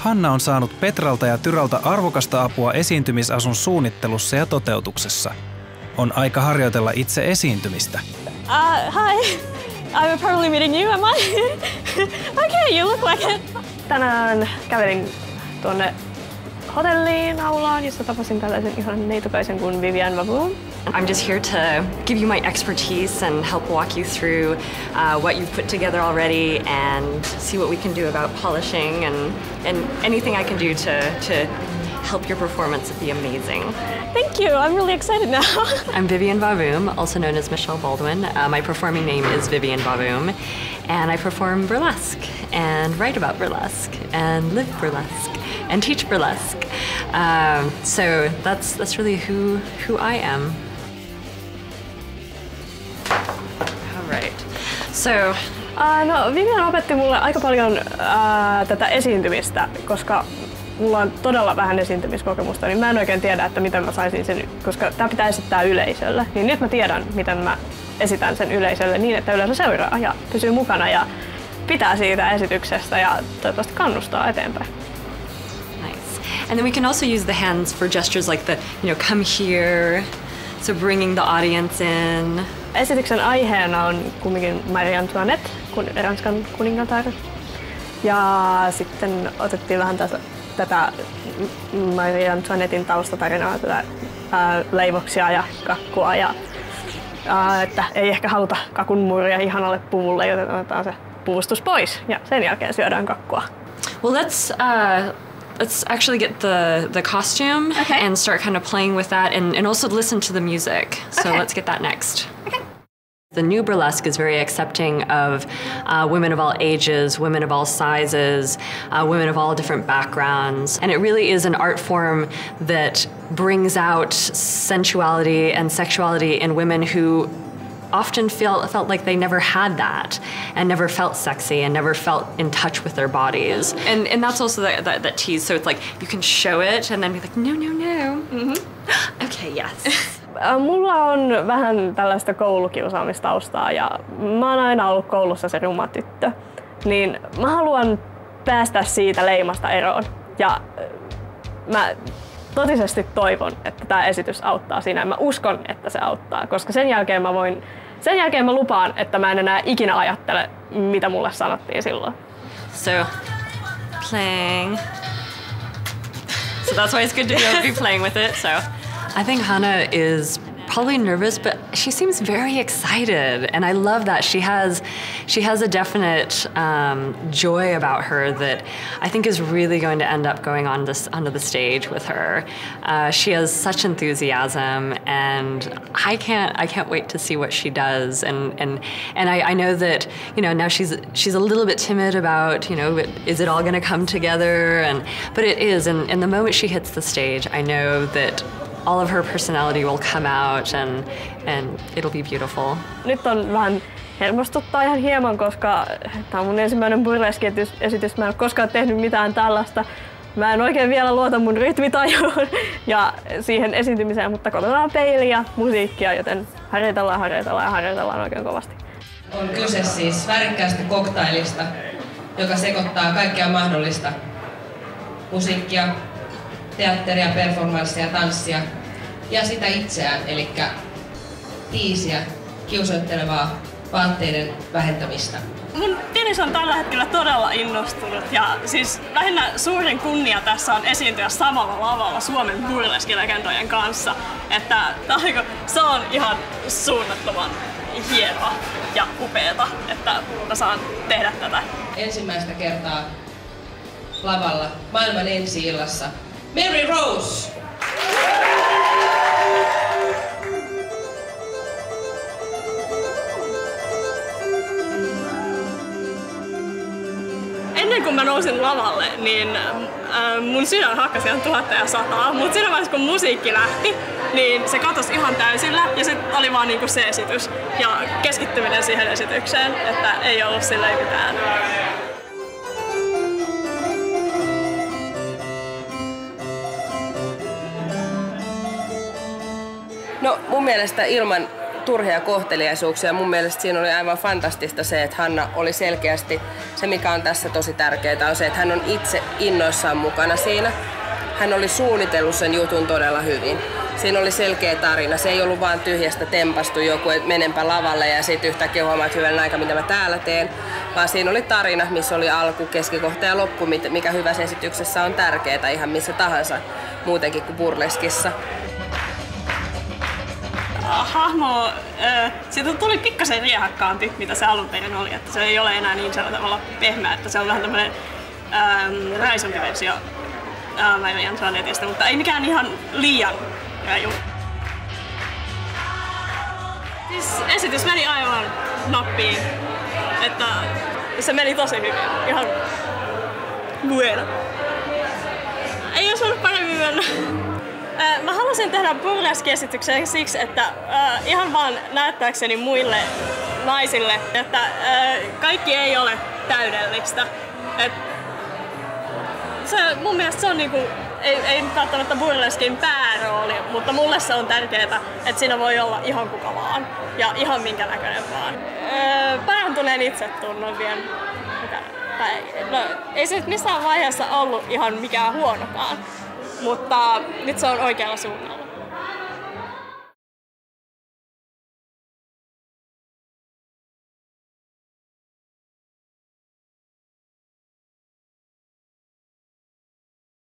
Hanna on saanut Petralta ja Tyralta arvokasta apua esiintymisasun suunnittelussa ja toteutuksessa. On aika harjoitella itse esiintymistä. Hi. I'm probably meeting you, am I? Okay, you look like it. Tänään kävelin tuonne hotelliin aulaan, jossa tapasin tällaisen ihan neitokaisen kuin Vivienne Wavoom. I'm just here to give you my expertise and help walk you through what you've put together already and see what we can do about polishing and anything I can do to help your performance be amazing. Thank you, I'm really excited now. I'm Vivienne Wavoom, also known as Michelle Baldwin. My performing name is Vivienne Wavoom, and I perform burlesque and write about burlesque and live burlesque and teach burlesque. So that's really who I am. All right. So. No, Vivian opetti mulle aika paljon tätä esiintymistä, koska mulla on todella vähän esiintymiskokemusta, niin mä en oikein tiedä, että miten mä saisin sen, koska tää pitää esittää yleisölle. Niin nyt mä tiedän, miten mä esitän sen yleisölle niin, että yleisö seuraa ja pysyy mukana ja pitää siitä esityksestä ja toivottavasti kannustaa eteenpäin. Nice. And then we can also use the hands for gestures like the, come here, so bringing the audience in. Esityksen aiheena on kumminkin Marie Antoinette, Ranskan kuningatar. Ja sitten otettiin vähän tätä Marie Antoinettin taustatarinaa, tätä leivoksia ja kakkua. Ja, että ei ehkä haluta kakun murria ihanalle puvulle, joten otetaan se puvustus pois ja sen jälkeen syödään kakkua. Well, let's actually get the costume and start kind of playing with that and also listen to the music. So let's get that next. Okay. The new burlesque is very accepting of women of all ages, women of all sizes, women of all different backgrounds. And it really is an art form that brings out sensuality and sexuality in women who often felt like they never had that and never felt sexy and never felt in touch with their bodies. And that's also that tease. So it's like you can show it and then be like, no. Mm-hmm. Okay, yes. Mulla on vähän tällaista koulukiusaamistaustaa ja mä oon aina ollut koulussa se ruma tyttö. Niin mä haluan päästä siitä leimasta eroon. Ja mä totisesti toivon, että tää esitys auttaa siinä. Mä uskon, että se auttaa, koska sen jälkeen mä lupaan, että mä en enää ikinä ajattele, mitä mulle sanottiin silloin. So, playing. So that's why it's good to be playing with it. So, I think Hannah is probably nervous, but she seems very excited, and I love that. She has a definite joy about her that I think is really going to end up going onto the stage with her. She has such enthusiasm, and I can't wait to see what she does. And I know that now she's a little bit timid about is it all going to come together? But it is, and the moment she hits the stage, I know that all of her personality will come out and it'll be beautiful. Nyt on vähän hermostuttaa ihan hieman, koska tämä on mun ensimmäinen burleski-esitys. Mä en ole koskaan tehnyt mitään tällaista. Mä en oikein vielä luota mun rytmitajuun ja siihen esiintymiseen, mutta kotona on peili ja musiikkia, joten harjoitellaan oikein kovasti. On kyse siis värikkäästä koktailista, joka sekoittaa kaikkea mahdollista. Musiikkia, teatteria, performanssia, tanssia ja sitä itseään, eli tiisiä, kiusoittelevaa vaatteiden vähentämistä. Mun Tinis on tällä hetkellä todella innostunut ja siis lähinnä suurin kunnia tässä on esiintyä samalla lavalla Suomen burleskilegendojen kanssa. Että se on ihan suunnattoman hienoa ja upeeta, että mä saan tehdä tätä. Ensimmäistä kertaa lavalla maailman ensi-illassa Mary Rose! Ennen kuin mä nousin lavalle, niin mun sydän hakkasi ihan 1100, mutta siinä vaiheessa kun musiikki lähti, niin se katosi ihan täysillä ja se oli vaan niinku se esitys ja keskittyminen siihen esitykseen, että ei ollut silleen mitään. No mun mielestä ilman turhia kohteliaisuuksia. Mun mielestä siinä oli aivan fantastista se, että Hanna oli selkeästi, se mikä on tässä tosi tärkeää, on se, että hän on itse innoissaan mukana siinä. Hän oli suunnitellut sen jutun todella hyvin. Siinä oli selkeä tarina. Se ei ollut vaan tyhjästä tempastu joku, että menenpä lavalle ja sitten yhtäkkiä huomaa, että hyvän aika, mitä mä täällä teen. Vaan siinä oli tarina, missä oli alku, keskikohta ja loppu, mikä hyvässä esityksessä on tärkeää ihan missä tahansa, muutenkin kuin burleskissa. Hahmo, siitä tuli pikkasen riehakkaampi, mitä se alun perin oli. Että se ei ole enää niin tavalla pehmeä, että se on vähän tämmöinen raisumpi versio Marie Antoinetteista, mutta ei mikään ihan liian raju. Siis esitys meni aivan nappiin, että se meni tosi hyvin, ihan bueno. Ei olisi voinut paremmin mennä. Mä halusin tehdä burleski-esityksen siksi, että ihan vaan näyttääkseni muille naisille, että kaikki ei ole täydellistä. Mun mielestä se on niinku, ei välttämättä burleskin päärooli, mutta mulle se on tärkeää, että siinä voi olla ihan kuka vaan ja ihan minkä näköinen vaan. Parantuneen itsetunnon vien. No, ei se missään vaiheessa ollut ihan mikään huonokaan, mutta nyt se on oikealla suunnalla.